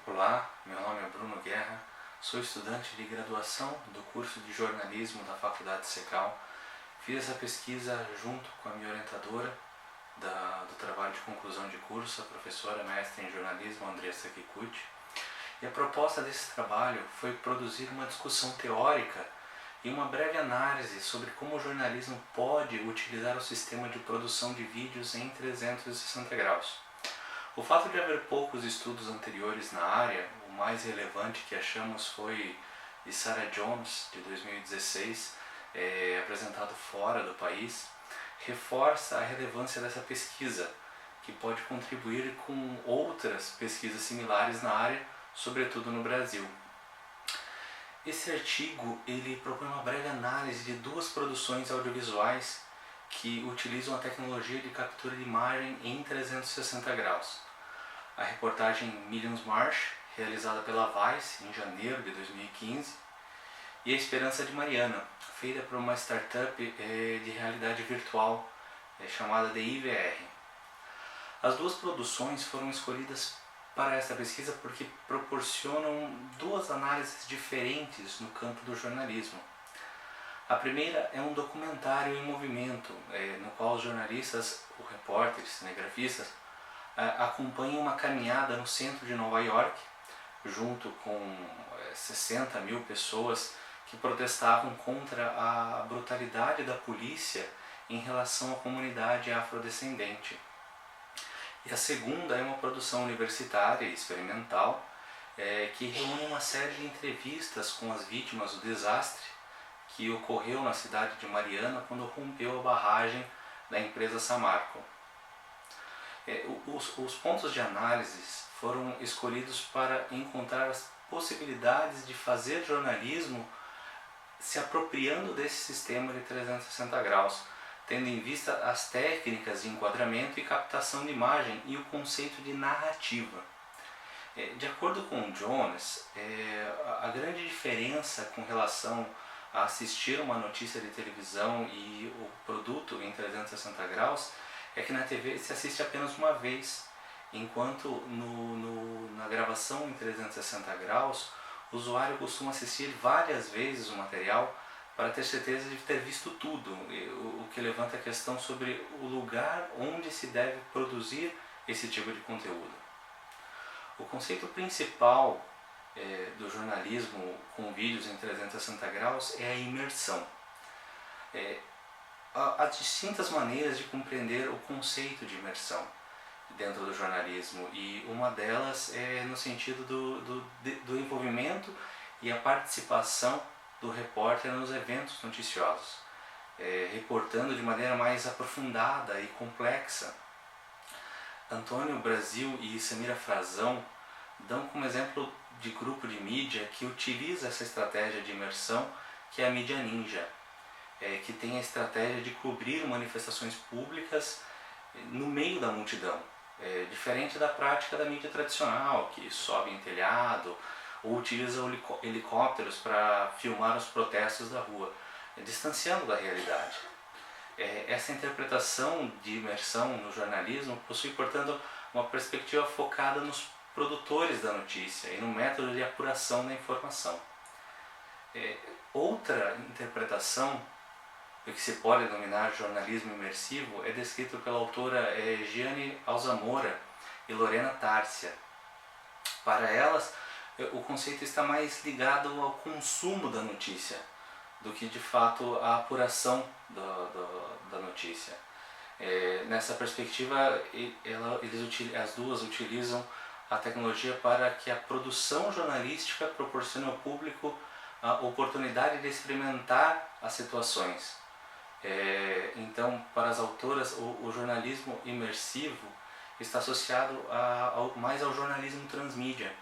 Olá, meu nome é Bruno Guerra, sou estudante de graduação do curso de jornalismo da Faculdade Secal. Fiz essa pesquisa junto com a minha orientadora do trabalho de conclusão de curso, a professora mestre em jornalismo Andressa Kikuchi. E a proposta desse trabalho foi produzir uma discussão teórica e uma breve análise sobre como o jornalismo pode utilizar o sistema de produção de vídeos em 360 graus. O fato de haver poucos estudos anteriores na área, o mais relevante que achamos foi de Sarah Jones, de 2016, apresentado fora do país, reforça a relevância dessa pesquisa, que pode contribuir com outras pesquisas similares na área, sobretudo no Brasil. Esse artigo ele propõe uma breve análise de duas produções audiovisuais que utilizam a tecnologia de captura de imagem em 360 graus. A reportagem Millions March, realizada pela Vice em janeiro de 2015, e A Esperança de Mariana, feita por uma startup de realidade virtual chamada de IVR. As duas produções foram escolhidas para esta pesquisa porque proporcionam duas análises diferentes no campo do jornalismo. A primeira é um documentário em movimento, no qual os jornalistas, ou repórteres, cinegrafistas, acompanham uma caminhada no centro de Nova York, junto com 60 mil pessoas que protestavam contra a brutalidade da polícia em relação à comunidade afrodescendente. E a segunda é uma produção universitária e experimental que reúne uma série de entrevistas com as vítimas do desastre que ocorreu na cidade de Mariana quando rompeu a barragem da empresa Samarco. Os pontos de análise foram escolhidos para encontrar as possibilidades de fazer jornalismo se apropriando desse sistema de 360 graus, tendo em vista as técnicas de enquadramento e captação de imagem e o conceito de narrativa. De acordo com Jones, a grande diferença com relação a assistir uma notícia de televisão e o produto em 360 graus é que na TV se assiste apenas uma vez, enquanto na gravação em 360 graus o usuário costuma assistir várias vezes o material para ter certeza de ter visto tudo, o que levanta a questão sobre o lugar onde se deve produzir esse tipo de conteúdo. O conceito principal do jornalismo com vídeos em 360 graus é a imersão. Há distintas maneiras de compreender o conceito de imersão dentro do jornalismo, e uma delas é no sentido do envolvimento e a participação do repórter nos eventos noticiosos, reportando de maneira mais aprofundada e complexa. Antônio Brasil e Samira Frazão dão como exemplo de grupo de mídia que utiliza essa estratégia de imersão, que é a mídia ninja, que tem a estratégia de cobrir manifestações públicas no meio da multidão, diferente da prática da mídia tradicional, que sobe em telhado ou utiliza helicópteros para filmar os protestos da rua, distanciando da realidade. Essa interpretação de imersão no jornalismo possui, portanto, uma perspectiva focada nos produtores da notícia e no método de apuração da informação. Outra interpretação do que se pode denominar jornalismo imersivo é descrito pela autora Giane Alzamora e Lorena Tárcia. Para elas, o conceito está mais ligado ao consumo da notícia do que de fato à apuração da notícia. Nessa perspectiva, as duas utilizam a tecnologia para que a produção jornalística proporcione ao público a oportunidade de experimentar as situações. Então, para as autoras, o jornalismo imersivo está associado mais ao jornalismo transmídia,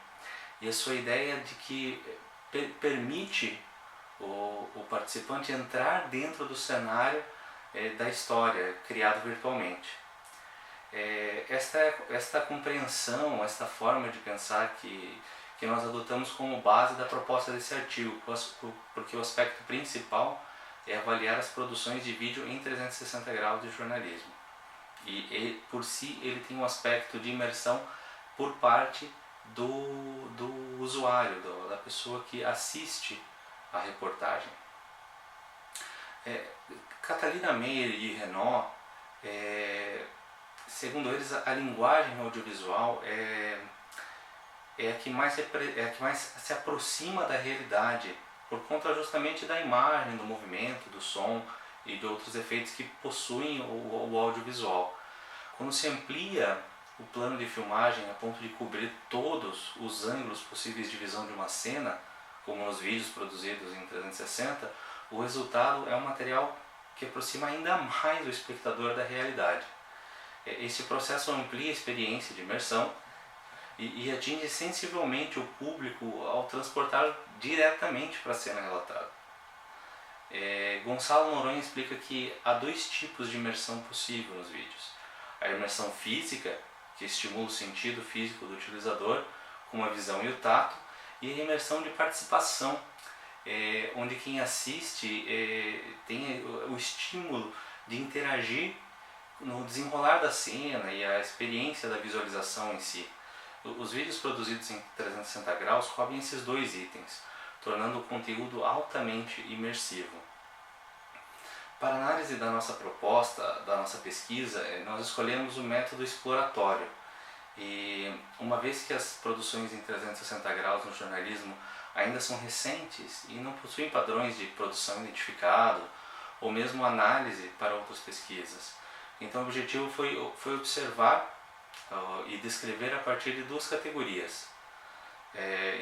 e a sua ideia de que permite o participante entrar dentro do cenário da história criado virtualmente. Esta compreensão, esta forma de pensar que nós adotamos como base da proposta desse artigo, porque o aspecto principal é avaliar as produções de vídeo em 360 graus de jornalismo. E por si ele tem um aspecto de imersão por parte do usuário, da pessoa que assiste a reportagem. Catalina Meyer e Renault, segundo eles, a linguagem audiovisual é a que mais se aproxima da realidade, por conta justamente da imagem, do movimento, do som e de outros efeitos que possuem o audiovisual. Quando se amplia o plano de filmagem a ponto de cobrir todos os ângulos possíveis de visão de uma cena, como nos vídeos produzidos em 360, o resultado é um material que aproxima ainda mais o espectador da realidade. Esse processo amplia a experiência de imersão e atinge sensivelmente o público ao transportar diretamente para a cena relatada. Gonçalo Noronha explica que há dois tipos de imersão possível nos vídeos. A imersão física, que estimula o sentido físico do utilizador, com a visão e o tato, e a imersão de participação, onde quem assiste tem o estímulo de interagir no desenrolar da cena e a experiência da visualização em si. Os vídeos produzidos em 360 graus cobrem esses dois itens, tornando o conteúdo altamente imersivo. Para a análise da nossa proposta, da nossa pesquisa, nós escolhemos o método exploratório. E uma vez que as produções em 360 graus no jornalismo ainda são recentes e não possuem padrões de produção identificado ou mesmo análise para outras pesquisas, então o objetivo foi observar e descrever a partir de duas categorias: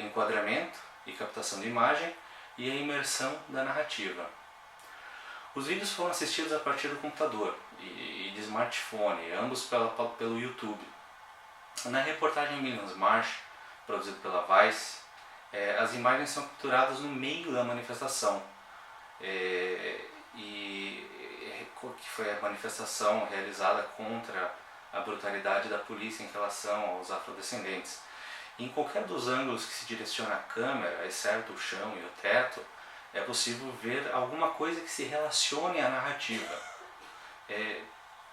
enquadramento e captação de imagem e a imersão da narrativa. Os vídeos foram assistidos a partir do computador e de smartphone, ambos pelo YouTube. Na reportagem Millions March, produzida pela Vice, as imagens são capturadas no meio da manifestação, que foi a manifestação realizada contra a brutalidade da polícia em relação aos afrodescendentes. Em qualquer dos ângulos que se direciona a câmera, exceto o chão e o teto, é possível ver alguma coisa que se relacione à narrativa.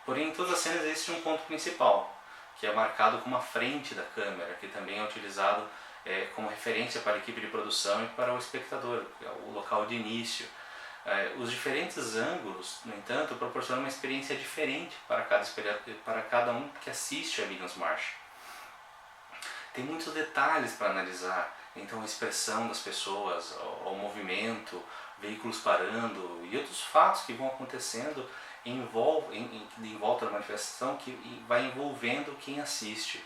Porém, em todas as cenas existe um ponto principal, que é marcado como a frente da câmera, que também é utilizado como referência para a equipe de produção e para o espectador, que é o local de início. Os diferentes ângulos, no entanto, proporcionam uma experiência diferente para cada um que assiste a Millions March. Tem muitos detalhes para analisar, então a expressão das pessoas, o movimento, veículos parando e outros fatos que vão acontecendo em volta da manifestação, que vai envolvendo quem assiste.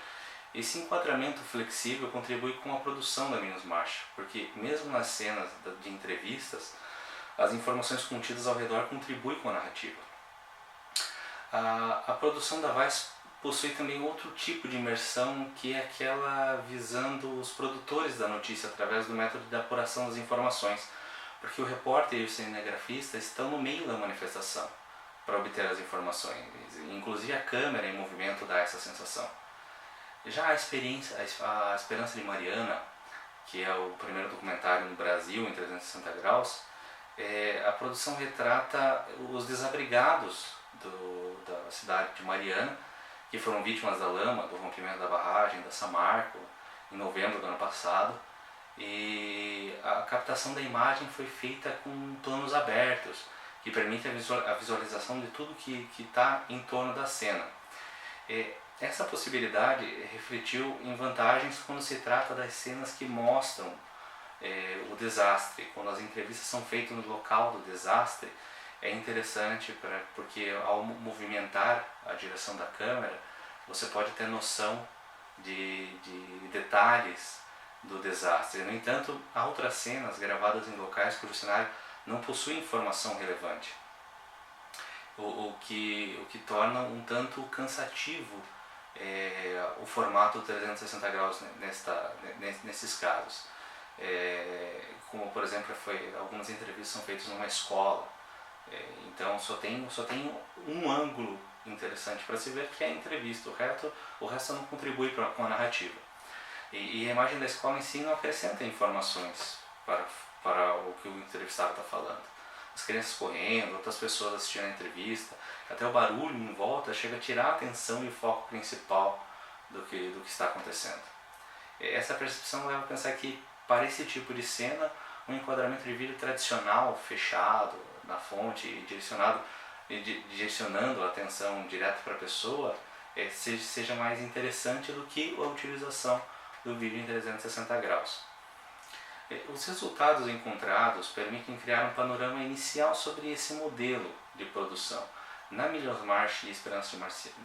Esse enquadramento flexível contribui com a produção da Millions March, porque mesmo nas cenas de entrevistas, as informações contidas ao redor contribuem com a narrativa. A produção da Vice possui também outro tipo de imersão, que é aquela visando os produtores da notícia através do método de apuração das informações, porque o repórter e o cinegrafista estão no meio da manifestação para obter as informações, inclusive a câmera em movimento dá essa sensação. Já a Esperança de Mariana, que é o primeiro documentário no Brasil em 360 graus, a produção retrata os desabrigados da cidade de Mariana, que foram vítimas da lama, do rompimento da barragem da Samarco, em novembro do ano passado. E a captação da imagem foi feita com planos abertos, que permitem a visualização de tudo que está em torno da cena. Essa possibilidade refletiu em vantagens quando se trata das cenas que mostram o desastre. Quando as entrevistas são feitas no local do desastre, é interessante porque ao movimentar a direção da câmera, você pode ter noção de detalhes do desastre. No entanto, há outras cenas gravadas em locais cujo cenário não possui informação relevante, o que torna um tanto cansativo o formato 360 graus nesses casos. Como por exemplo, algumas entrevistas são feitas numa escola, então só tem um ângulo interessante para se ver, que é a entrevista, o resto não contribui com a narrativa. E a imagem da escola em si não acrescenta informações para o que o entrevistado está falando. As crianças correndo, outras pessoas assistindo a entrevista, até o barulho em volta chega a tirar a atenção e o foco principal do que está acontecendo. Essa percepção leva a pensar que, para esse tipo de cena, um enquadramento de vídeo tradicional, fechado, na fonte, direcionando a atenção direto para a pessoa, seja mais interessante do que a utilização do vídeo em 360 graus. Os resultados encontrados permitem criar um panorama inicial sobre esse modelo de produção. Na Milhões March e Esperança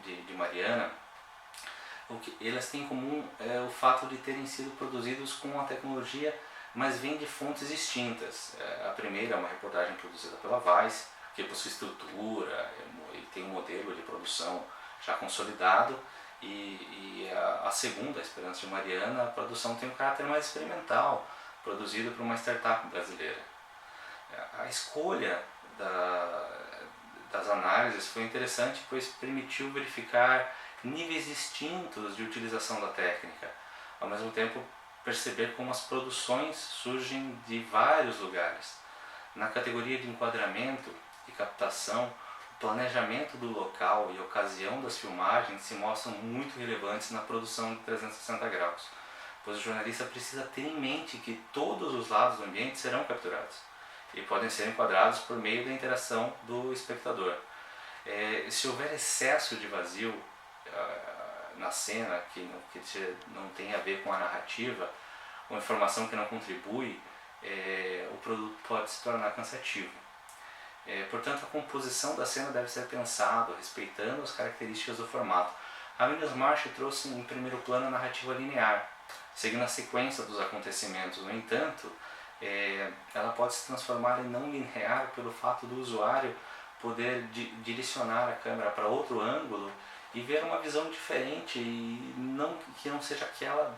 de Mariana, o que elas têm em comum é o fato de terem sido produzidos com a tecnologia, mas vêm de fontes distintas. A primeira é uma reportagem produzida pela Vice, que possui estrutura e tem um modelo de produção já consolidado, e a segunda, a Esperança de Mariana, a produção tem um caráter mais experimental, produzido por uma startup brasileira. A escolha das análises foi interessante, pois permitiu verificar níveis distintos de utilização da técnica, ao mesmo tempo perceber como as produções surgem de vários lugares. Na categoria de enquadramento e captação, o planejamento do local e a ocasião das filmagens se mostram muito relevantes na produção de 360 graus, pois o jornalista precisa ter em mente que todos os lados do ambiente serão capturados e podem ser enquadrados por meio da interação do espectador. Se houver excesso de vazio na cena, que não tem a ver com a narrativa, ou informação que não contribui, o produto pode se tornar cansativo. Portanto, a composição da cena deve ser pensada respeitando as características do formato. A Milhões March trouxe em primeiro plano a narrativa linear, seguindo a sequência dos acontecimentos. No entanto, ela pode se transformar em não linear pelo fato do usuário poder direcionar a câmera para outro ângulo e ver uma visão diferente e que não seja aquela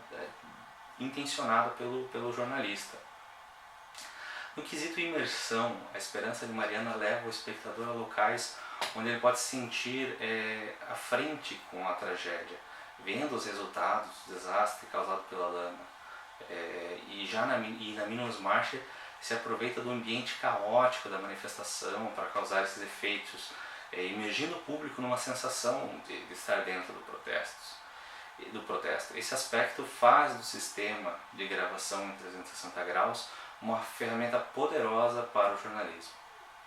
intencionada pelo jornalista. No quesito imersão, a Esperança de Mariana leva o espectador a locais onde ele pode se sentir à frente com a tragédia, vendo os resultados do desastre causado pela lama. Na Milhões March se aproveita do ambiente caótico da manifestação para causar esses efeitos, imergindo o público numa sensação de estar dentro do protesto. Esse aspecto faz do sistema de gravação em 360 graus uma ferramenta poderosa para o jornalismo.